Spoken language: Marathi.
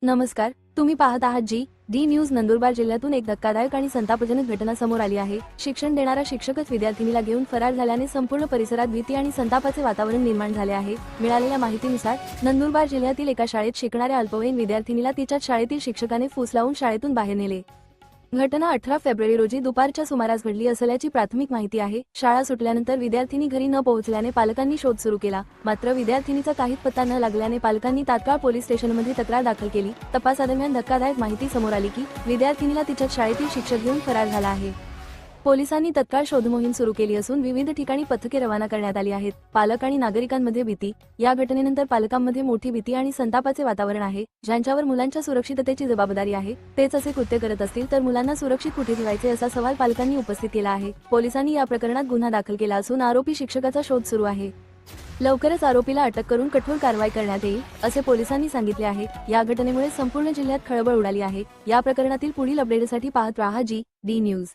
नमस्कार, तुम्ही पाहत आहात डी न्यूज. नंदुरबार जिल्ह्यातून एक धक्कादायक आणि संतापजनक घटना समोर आली आहे. शिक्षण देणारा शिक्षकच विद्यार्थिनीला घेऊन फरार झाल्याने संपूर्ण परिसरात भीती आणि संतापाचे वातावरण निर्माण झाले आहे. मिळालेल्या माहितीनुसार नंदुरबार जिल्ह्यातील एका शाळेत शिकणाऱ्या अल्पवयीन विद्यार्थिनीला तिच्याच शाळेतील शिक्षकाने फूस लावून शाळेतून बाहेर नेले. घटना 18 फेब्रुवारी रोजी दुपारच्या सुमारास घडली असल्याची प्राथमिक माहिती आहे. शाळा सुटल्यानंतर विद्यार्थिनी घरी न पोहोचल्याने पालकांनी शोध सुरू केला. मात्र विद्यार्थिनीचा काहीच पत्ता न लागल्याने पालकांनी तात्काळ पोलीस स्टेशनमध्ये तक्रार दाखल केली. तपासादरम्यान धक्कादायक माहिती समोर आली की विद्यार्थिनीला तिच्याच शाळेतील शिक्षक घेऊन फरार झाला आहे. पोलिसांनी तत्काळ शोधमोहीम सुरू केली असून विविध ठिकाणी पथके रवाना करण्यात आली आहेत. पालक आणि नागरिकांमध्ये भीती. या घटनेनंतर पालकांमध्ये मोठी भीती आणि संतापाचे वातावरण आहे. ज्यांच्यावर मुलांच्या सुरक्षिततेची जबाबदारी आहे तेच असे कृत्य करत असतील तर मुलांना सुरक्षित कुठे ठेवायचे असा सवाल पालकांनी उपस्थित केला आहे. पोलिसांनी या प्रकरणात गुन्हा दाखल केला असून आरोपी शिक्षकाचा शोध सुरू आहे. लवकरच आरोपीला अटक करून कठोर कारवाई करण्यात येईल असे पोलिसांनी सांगितले आहे. या घटनेमुळे संपूर्ण जिल्ह्यात खळबळ उडाली आहे. या प्रकरणातील पुढील अपडेटसाठी पाहत राहा डी न्यूज.